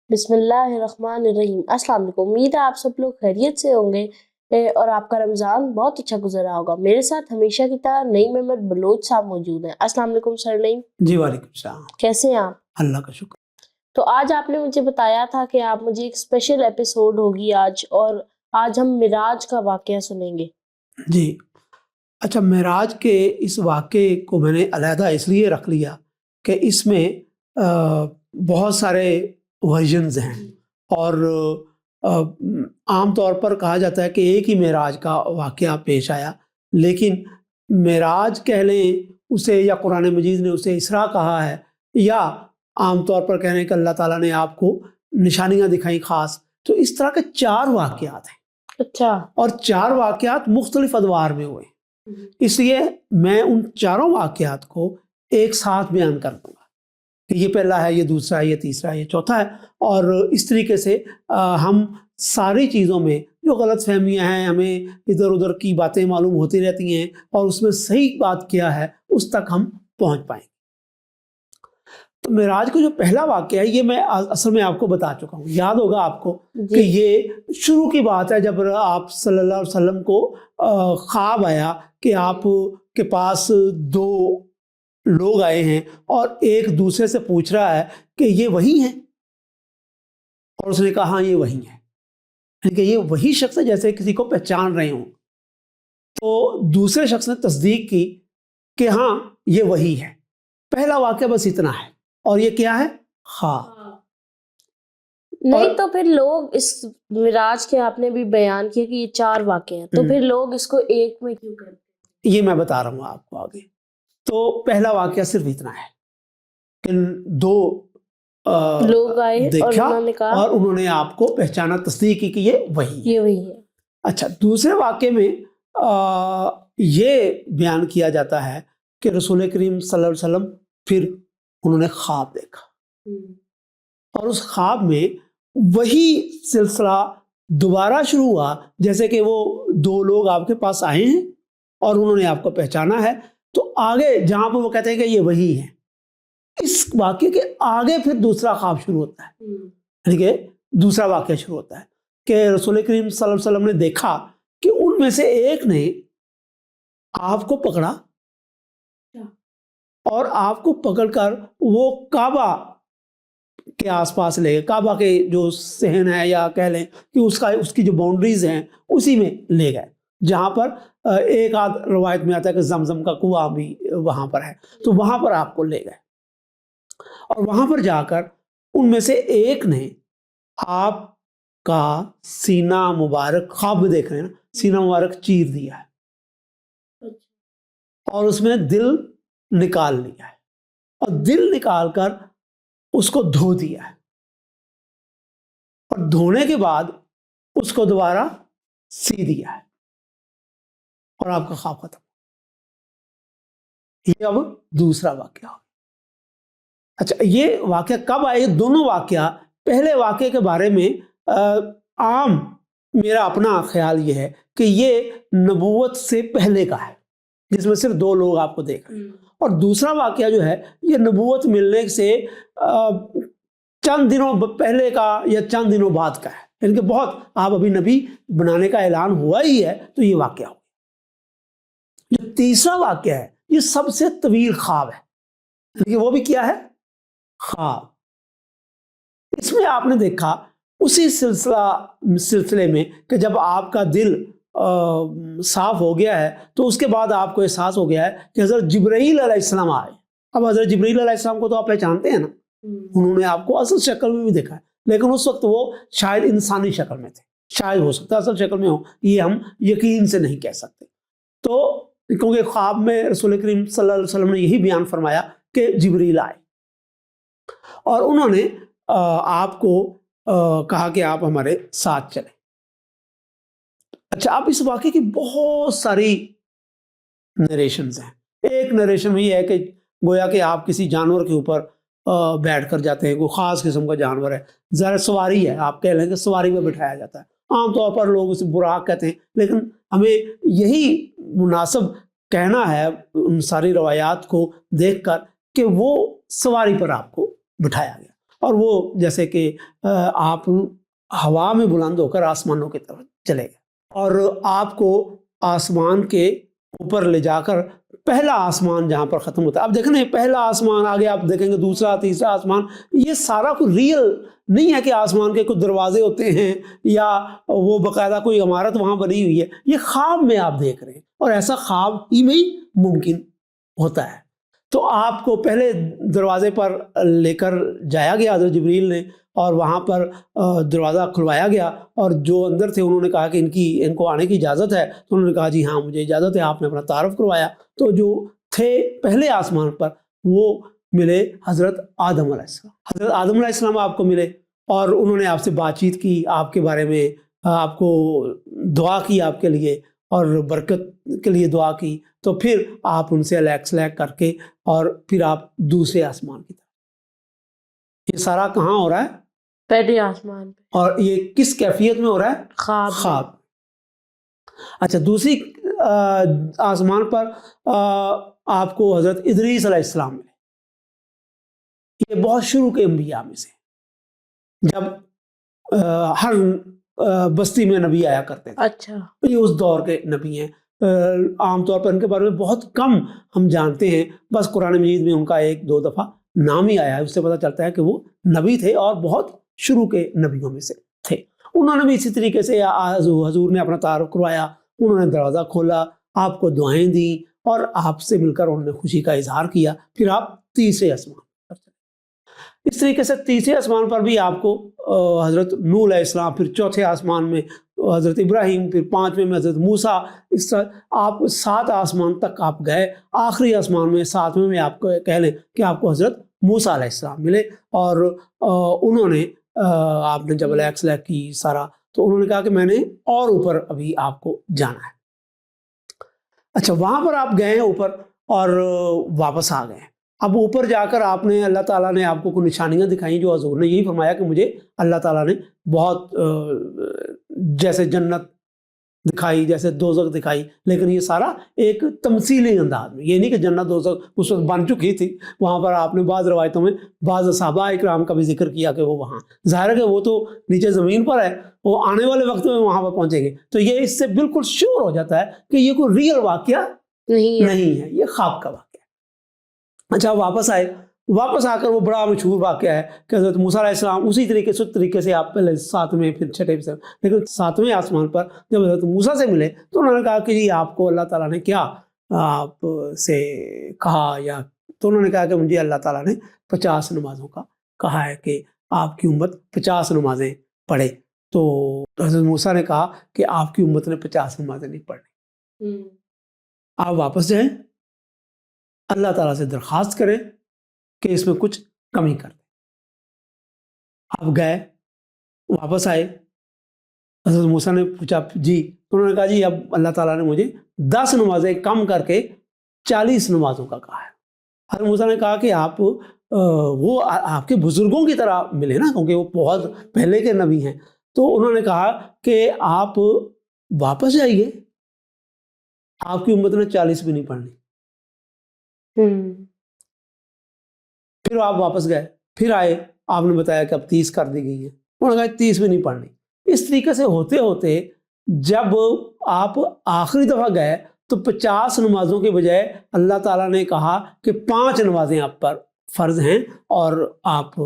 بسم اللہ الرحمن الرحیم۔ السلام علیکم، امید ہے آپ سب لوگ خیریت سے ہوں گے اور آپ کا رمضان بہت اچھا گزرا ہوگا۔ میرے ساتھ ہمیشہ کی طرح نعیم احمد بلوچ صاحب موجود ہیں۔ السلام علیکم سر نعیم۔ جی وعلیکم السلام۔ کیسے ہیں آپ؟ اللہ کا شکر۔ تو آج آپ نے مجھے بتایا تھا کہ آپ مجھے ایک اسپیشل ایپیسوڈ ہوگی آج، اور آج ہم معراج کا واقعہ سنیں گے۔ جی اچھا، معراج کے اس واقعے کو میں نے علیحدہ اس لیے رکھ لیا کہ اس میں بہت سارے ورژنز ہیں، اور عام طور پر کہا جاتا ہے کہ ایک ہی معراج کا واقعہ پیش آیا، لیکن معراج کہہ لیں اسے، یا قرآن مجید نے اسے اسراء کہا ہے، یا عام طور پر کہنے کہ اللہ تعالیٰ نے آپ کو نشانیاں دکھائیں خاص، تو اس طرح کے 4 واقعات ہیں۔ اچھا۔ اور 4 واقعات مختلف ادوار میں ہوئے، اس لیے میں ان 4 واقعات کو ایک ساتھ بیان کر دوں گا کہ یہ پہلا ہے، یہ دوسرا ہے، یہ تیسرا ہے، یہ چوتھا ہے، اور اس طریقے سے ہم ساری چیزوں میں جو غلط فہمیاں ہیں، ہمیں ادھر ادھر کی باتیں معلوم ہوتی رہتی ہیں، اور اس میں صحیح بات کیا ہے اس تک ہم پہنچ پائیں گے۔ تو معراج کا جو پہلا واقعہ ہے یہ میں اصل میں آپ کو بتا چکا ہوں، یاد ہوگا آپ کو کہ یہ شروع کی بات ہے جب آپ صلی اللہ علیہ وسلم کو خواب آیا کہ آپ کے پاس 2 لوگ آئے ہیں اور ایک دوسرے سے پوچھ رہا ہے کہ یہ وہی ہیں، اور اس نے کہا ہاں یہ وہی ہیں، یعنی کہ یہ وہی شخص ہے، جیسے کسی کو پہچان رہے ہوں۔ تو دوسرے شخص نے تصدیق کی کہ ہاں یہ وہی ہے۔ پہلا واقعہ بس اتنا ہے، اور یہ کیا ہے؟ خواب۔ نہیں تو پھر لوگ اس معراج کے آپ نے بھی بیان کیا کہ یہ 4 واقعے ہیں، تو پھر لوگ اس کو ایک میں کیوں کرتے ہیں؟ یہ میں بتا رہا ہوں آپ کو آگے۔ تو پہلا واقعہ صرف اتنا ہے کہ 2 لوگ آئے دیکھا اور انہوں نے آپ کو پہچانا، تصدیق کی کہ یہ وہی ہے۔ اچھا، دوسرے واقعے میں یہ بیان کیا جاتا ہے کہ رسول کریم صلی اللہ علیہ وسلم پھر انہوں نے خواب دیکھا، اور اس خواب میں وہی سلسلہ دوبارہ شروع ہوا، جیسے کہ وہ 2 لوگ آپ کے پاس آئے ہیں اور انہوں نے آپ کو پہچانا ہے، تو آگے جہاں پہ وہ کہتے ہیں کہ یہ وہی ہے، اس واقعے کے آگے پھر دوسرا خواب شروع ہوتا ہے، یعنی کہ دوسرا واقعہ شروع ہوتا ہے کہ رسول کریم صلی اللہ علیہ وسلم نے دیکھا کہ ان میں سے ایک نے آپ کو پکڑا، اور آپ کو پکڑ کر وہ کعبہ کے آس پاس لے گئے، کعبہ کے جو صحن ہے یا کہہ لیں کہ اس کی جو باؤنڈریز ہیں اسی میں لے گئے، جہاں پر ایک آدھ روایت میں آتا ہے کہ زمزم کا کنواں بھی وہاں پر ہے، تو وہاں پر آپ کو لے گئے، اور وہاں پر جا کر ان میں سے ایک نے آپ کا سینہ مبارک، خواب میں دیکھ رہے ہیں نا، سینہ مبارک چیر دیا ہے، اور اس میں دل نکال لیا ہے، اور دل نکال کر اس کو دھو دیا ہے، اور دھونے کے بعد اس کو دوبارہ سی دیا ہے، اور آپ کا خواب ختم۔ یہ اب دوسرا واقعہ ہو۔ اچھا، یہ واقعہ کب آئے؟ دونوں واقعہ، پہلے واقعے کے بارے میں عام میرا اپنا خیال یہ ہے کہ یہ نبوت سے پہلے کا ہے، جس میں صرف 2 لوگ آپ کو دیکھ رہے ہیں، اور دوسرا واقعہ جو ہے یہ نبوت ملنے سے چند دنوں پہلے کا یا چند دنوں بعد کا ہے، یعنی کہ بہت، آپ ابھی نبی بنانے کا اعلان ہوا ہی ہے تو یہ واقعہ ہو۔ جو تیسرا واقعہ ہے یہ سب سے طویل خواب ہے، یعنی کہ وہ بھی کیا ہے؟ خواب۔ اس میں آپ نے دیکھا اسی سلسلے میں کہ جب آپ کا دل صاف ہو گیا ہے تو اس کے بعد آپ کو احساس ہو گیا ہے کہ حضرت جبرائیل علیہ السلام آئے۔ اب حضرت جبرائیل علیہ السلام کو تو آپ پہچانتے ہیں نا، انہوں نے آپ کو اصل شکل میں بھی دیکھا ہے، لیکن اس وقت وہ شاید انسانی شکل میں تھے، شاید ہو سکتا ہے اصل شکل میں ہو، یہ ہم یقین سے نہیں کہہ سکتے۔ تو کیونکہ خواب میں رسول کریم صلی اللہ علیہ وسلم نے یہی بیان فرمایا کہ جبرائیل آئے، اور انہوں نے آپ کو کہا کہ آپ ہمارے ساتھ چلیں۔ اچھا، اب اس واقعے کی بہت ساری نریشنز ہیں۔ ایک نریشن یہ ہے کہ گویا کہ آپ کسی جانور کے اوپر بیٹھ کر جاتے ہیں، کوئی خاص قسم کا جانور ہے، ذرا سواری ہے، آپ کہہ لیں کہ سواری میں بٹھایا جاتا ہے، عام طور پر لوگ اسے براق کہتے ہیں، لیکن ہمیں یہی مناسب کہنا ہے ان ساری روایات کو دیکھ کر کہ وہ سواری پر آپ کو بٹھایا گیا، اور وہ جیسے کہ آپ ہوا میں بلند ہو کر آسمانوں کی طرف چلے گئے اور آپ کو آسمان کے اوپر لے جا کر پہلا آسمان جہاں پر ختم ہوتا ہے، اب دیکھیں پہلا آسمان، آگے آپ دیکھیں گے دوسرا تیسرا آسمان، یہ سارا کوئی ریئل نہیں ہے کہ آسمان کے کچھ دروازے ہوتے ہیں یا وہ باقاعدہ کوئی عمارت وہاں بنی ہوئی ہے، یہ خواب میں آپ دیکھ رہے ہیں اور ایسا خواب ہی میں ہی ممکن ہوتا ہے۔ تو آپ کو پہلے دروازے پر لے کر جایا گیا حضرت جبریل نے اور وہاں پر دروازہ کھلوایا گیا اور جو اندر تھے انہوں نے کہا کہ ان کو آنے کی اجازت ہے، تو انہوں نے کہا جی ہاں مجھے اجازت ہے، آپ نے اپنا تعارف کروایا۔ تو جو تھے پہلے آسمان پر وہ ملے حضرت آدم علیہ السلام، حضرت آدم علیہ السلام آپ کو ملے اور انہوں نے آپ سے بات چیت کی، آپ کے بارے میں آپ کو دعا کی آپ کے لیے اور برکت کے لیے دعا کی، تو پھر آپ ان سے الیک کر کے اور پھر آپ دوسرے آسمان کی طرف۔ یہ سارا کہاں ہو رہا ہے؟ پہلے آسمان پہ۔ اور یہ کس کیفیت میں ہو رہا ہے؟ خواب۔ خواب۔ اچھا، دوسری آسمان پر آپ کو حضرت ادریس علیہ السلام ملے۔ یہ بہت شروع کے انبیاء میں سے، جب ہر بستی میں نبی آیا کرتے تھے۔ اچھا، یہ اس دور کے نبی ہیں، عام طور پر ان کے بارے میں بہت کم ہم جانتے ہیں، بس قرآن مجید میں ان کا ایک دو دفعہ نام ہی آیا ہے، اس سے پتہ چلتا ہے کہ وہ نبی تھے اور بہت شروع کے نبیوں میں سے تھے۔ انہوں نے بھی اسی طریقے سے حضور نے اپنا تعارف کروایا، انہوں نے دروازہ کھولا، آپ کو دعائیں دیں اور آپ سے مل کر انہوں نے خوشی کا اظہار کیا، پھر آپ تیسرے آسمان پر چلے۔ اس طریقے سے تیسرے آسمان پر بھی آپ کو حضرت نوح علیہ السلام، پھر چوتھے آسمان میں حضرت ابراہیم، پھر پانچویں میں حضرت موسیٰ، اس طرح آپ 7 آسمان تک آپ گئے۔ آخری آسمان میں 7ویں میں آپ کو کہہ لیں کہ آپ کو حضرت موسیٰ علیہ السلام ملے اور انہوں نے آپ نے جب الیک کی سارا، تو انہوں نے کہا کہ میں نے اور اوپر ابھی آپ کو جانا ہے۔ اچھا، وہاں پر آپ گئے ہیں اوپر اور واپس آ گئے۔ اب اوپر جا کر آپ نے، اللہ تعالیٰ نے آپ کو کچھ نشانیاں دکھائیں، جو حضور نے یہی فرمایا کہ مجھے اللہ تعالیٰ نے بہت جیسے جنت دکھائی، جیسے دوزخ دکھائی، لیکن یہ سارا ایک تمثیلی انداز میں، یہ نہیں کہ جنت دوزخ اس وقت بن چکی تھی۔ وہاں پر آپ نے بعض روایتوں میں بعض صحابہ اکرام کا بھی ذکر کیا کہ وہ وہاں، ظاہر ہے کہ وہ تو نیچے زمین پر ہے، وہ آنے والے وقت میں وہاں پر پہنچیں گے، تو یہ اس سے بالکل شیور ہو جاتا ہے کہ یہ کوئی ریئل واقعہ نہیں ہے، یہ خواب کا واقعہ۔ اچھا، واپس آئے، واپس آ کر وہ بڑا مشہور واقعہ ہے کہ حضرت موسیٰ علیہ السلام اسی طریقے سے آپ پہلے 7ویں پھر 6ویں سے، لیکن 7ویں آسمان پر جب حضرت موسیٰ سے ملے تو انہوں نے کہا کہ جی آپ کو اللہ تعالیٰ نے کیا آپ سے کہا، یا تو انہوں نے کہا کہ مجھے اللہ تعالیٰ نے 50 نمازوں کا کہا ہے کہ آپ کی امت 50 نمازیں پڑھے۔ تو حضرت موسیٰ نے کہا کہ آپ کی امت نے 50 نمازیں نہیں پڑھی، آپ واپس جائیں، اللہ تعالیٰ سے درخواست کریں کہ اس میں کچھ کمی کر دیں۔ آپ گئے، واپس آئے، حضرت موسیٰ نے پوچھا جی، انہوں نے کہا جی اب اللہ تعالیٰ نے مجھے 10 نمازیں کم کر کے 40 نمازوں کا کہا ہے۔ حضرت موسیٰ نے کہا کہ آپ وہ آپ کے بزرگوں کی طرح ملے نا، کیونکہ وہ بہت پہلے کے نبی ہیں، تو انہوں نے کہا کہ آپ واپس جائیے، آپ کی امت نے 40 بھی نہیں پڑھنی۔ پھر آپ واپس گئے، پھر آئے، آپ نے بتایا کہ اب 30 کر دی گئی ہے، انہوں نے کہا 30 بھی نہیں پڑھنی۔ اس طریقے سے ہوتے ہوتے جب آپ آخری دفعہ گئے تو 50 نمازوں کے بجائے اللہ تعالیٰ نے کہا کہ 5 نمازیں آپ پر فرض ہیں، اور آپ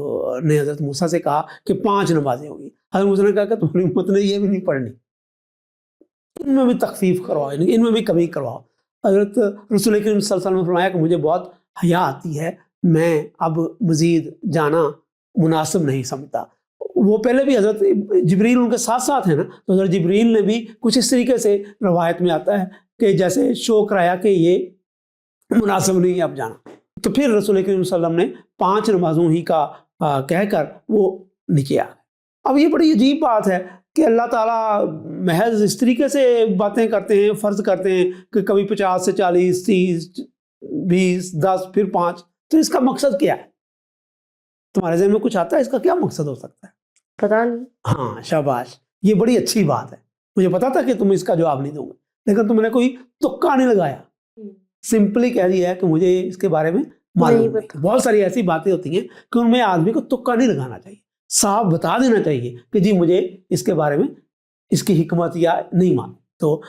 نے حضرت موسیٰ سے کہا کہ 5 نمازیں ہوگی۔ حضرت موسیٰ نے کہا کہ تمہاری امت نے یہ بھی نہیں پڑھنی، ان میں بھی تخفیف کرواؤ، ان میں بھی کمی کرواؤ۔ حضرت رسول کریم صلی اللہ علیہ وسلم نے فرمایا کہ مجھے بہت حیا آتی ہے، میں اب مزید جانا مناسب نہیں سمجھتا۔ وہ پہلے بھی حضرت جبریل ان کے ساتھ ساتھ ہیں نا، تو حضرت جبریل نے بھی کچھ اس طریقے سے روایت میں آتا ہے کہ جیسے شو کرایا کہ یہ مناسب نہیں ہے اب جانا۔ تو پھر رسول کریم صلی اللہ علیہ وسلم نے 5 نمازوں ہی کا کہہ کر وہ نیچے آ گئے۔ اب یہ بڑی عجیب بات ہے کہ اللہ تعالیٰ محض اس طریقے سے باتیں کرتے ہیں، فرض کرتے ہیں کہ کبھی 50 سے 40، 30، 20، 10، پھر 5، تو اس کا مقصد کیا ہے؟ تمہارے ذہن میں کچھ آتا ہے اس کا کیا مقصد ہو سکتا ہے؟ پتہ نہیں۔ ہاں، شاباش، یہ بڑی اچھی بات ہے، مجھے پتا تھا کہ تم اس کا جواب نہیں دو گے، لیکن تم نے کوئی تکا نہیں لگایا، سمپلی کہہ دیا ہے کہ مجھے اس کے بارے میں معلوم نہیں نہیں. پتا. بہت ساری ایسی باتیں ہوتی ہیں کہ ان میں آدمی کو تکا نہیں لگانا چاہیے, صاف بتا دینا چاہیے کہ جی مجھے اس کے بارے میں اس کی حکمت یا نہیں معلوم. تو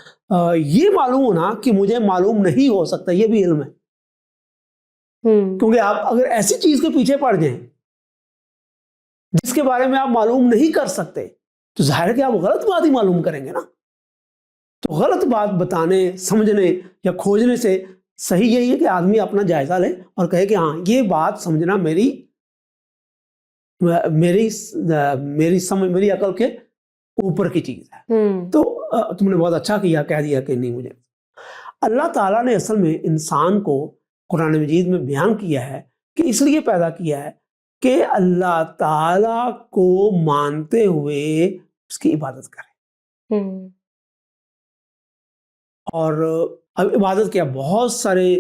یہ معلوم ہونا کہ مجھے معلوم نہیں ہو سکتا, یہ بھی علم ہے. کیونکہ آپ اگر ایسی چیز کے پیچھے پڑ جائیں جس کے بارے میں آپ معلوم نہیں کر سکتے تو ظاہر ہے کہ آپ غلط بات ہی معلوم کریں گے نا. تو غلط بات بتانے, سمجھنے یا کھوجنے سے صحیح یہی ہے کہ آدمی اپنا جائزہ لے اور کہے کہ ہاں یہ بات سمجھنا میری عقل کے اوپر کی چیز ہے. تو تم نے بہت اچھا کیا, کہہ دیا کہ نہیں مجھے. اللہ تعالیٰ نے اصل میں انسان کو قرآن مجید میں بیان کیا ہے کہ اس لیے پیدا کیا ہے کہ اللہ تعالیٰ کو مانتے ہوئے اس کی عبادت کریں. اور اب عبادت کیا بہت سارے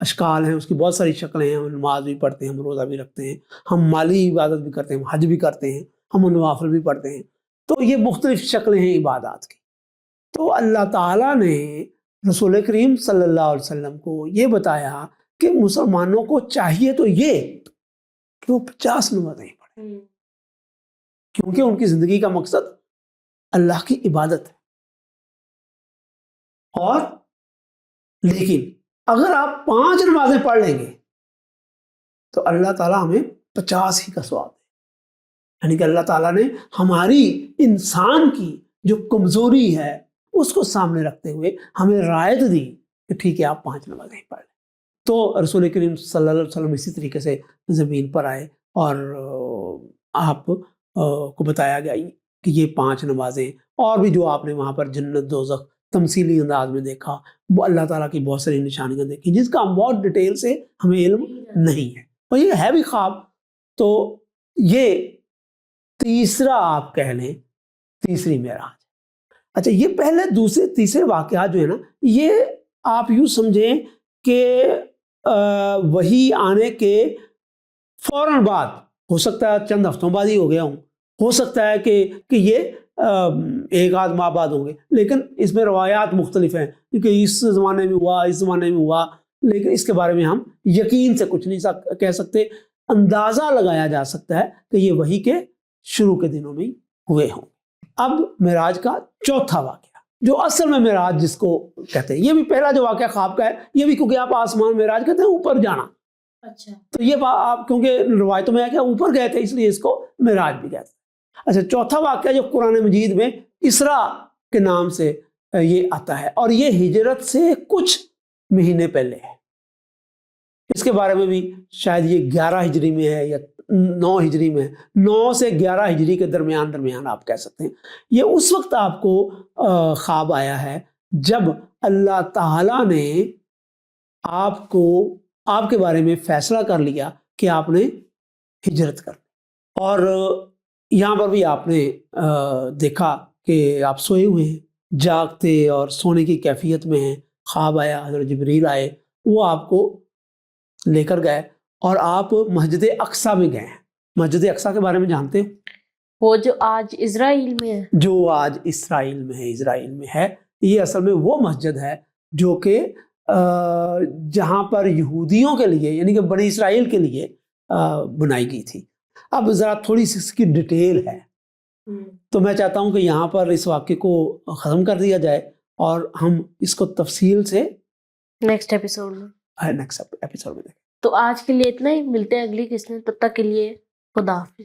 اشکال ہیں, اس کی بہت ساری شکلیں ہیں. ہم نماز بھی پڑھتے ہیں, ہم روزہ بھی رکھتے ہیں, ہم مالی عبادت بھی کرتے ہیں, ہم حج بھی کرتے ہیں, ہم نوافل بھی پڑھتے ہیں. تو یہ مختلف شکلیں ہیں عبادات کی. تو اللہ تعالیٰ نے رسول کریم صلی اللہ علیہ وسلم کو یہ بتایا کہ مسلمانوں کو چاہیے تو یہ کہ وہ 50 نمازیں پڑھیں, کیونکہ ان کی زندگی کا مقصد اللہ کی عبادت ہے. اور لیکن اگر آپ 5 نمازیں پڑھ لیں گے تو اللہ تعالیٰ ہمیں 50 ہی کا ثواب دے. یعنی کہ اللہ تعالیٰ نے ہماری انسان کی جو کمزوری ہے اس کو سامنے رکھتے ہوئے ہمیں رعایت دی کہ ٹھیک ہے آپ 5 نمازیں پڑھ لیں. تو رسول کریم صلی اللہ علیہ وسلم اسی طریقے سے زمین پر آئے اور آپ کو بتایا گیا کہ یہ 5 نمازیں, اور بھی جو آپ نے وہاں پر جنت دوزخ تمثیلی انداز میں دیکھا, وہ اللہ تعالیٰ کی بہت ساری نشانیاں دیکھی جس کا ہم بہت ڈیٹیل سے ہمیں علم نہیں ہے, اور یہ ہے بھی خواب. تو یہ تیسرا آپ کہہ لیں تیسری معراج. اچھا, یہ پہلے تیسرے واقعات جو ہے نا, یہ آپ یوں سمجھیں کہ وہی آنے کے فوراً بعد, ہو سکتا ہے چند ہفتوں بعد ہی ہو گیا ہوں, ہو سکتا ہے کہ یہ 1 آدھ ماہ بعد ہوں گے, لیکن اس میں روایات مختلف ہیں کیونکہ اس زمانے میں ہوا, اس زمانے میں ہوا, لیکن اس کے بارے میں ہم یقین سے کچھ نہیں کہہ سکتے. اندازہ لگایا جا سکتا ہے کہ یہ وحی کے شروع کے دنوں میں ہوئے ہوں. اب معراج کا چوتھا واقعہ جو اصل میں معراج جس کو کہتے ہیں, یہ بھی پہلا جو واقعہ خواب کا ہے, یہ بھی کیونکہ آپ آسمان معراج کہتے ہیں اوپر جانا. اچھا, تو یہ آپ کیونکہ روایتوں میں ہے کہ اوپر گئے تھے اس لیے اس کو معراج بھی کہتے ہیں. اچھا, چوتھا واقعہ جو قرآن مجید میں اسرا کے نام سے یہ آتا ہے, اور یہ ہجرت سے کچھ مہینے پہلے ہے. اس کے بارے میں بھی شاید یہ 11 ہجری میں ہے یا 9 ہجری میں, 9 سے 11 ہجری کے درمیان آپ کہہ سکتے ہیں. یہ اس وقت آپ کو خواب آیا ہے جب اللہ تعالیٰ نے آپ کے بارے میں فیصلہ کر لیا کہ آپ نے ہجرت کر. اور یہاں پر بھی آپ نے دیکھا کہ آپ سوئے ہوئے ہیں, جاگتے اور سونے کی کیفیت میں ہیں. خواب آیا, حضرت جبریل آئے, وہ آپ کو لے کر گئے اور آپ مسجد اقصیٰ میں گئے ہیں. مسجد اقصیٰ کے بارے میں جانتے ہو؟ وہ جو آج اسرائیل میں ہے, جو آج اسرائیل میں ہے. یہ اصل میں وہ مسجد ہے جو کہ جہاں پر یہودیوں کے لیے یعنی کہ بنی اسرائیل کے لیے بنائی گئی تھی. اب ذرا تھوڑی سی اس کی ڈیٹیل ہے, تو میں چاہتا ہوں کہ یہاں پر اس واقعے کو ختم کر دیا جائے اور ہم اس کو تفصیل سے نیکسٹ ایپیسوڈ میں دیکھیں. تو آج کے لیے اتنا ہی, ملتے ہیں اگلی قسط میں. تب تک کے لیے خدا حافظ.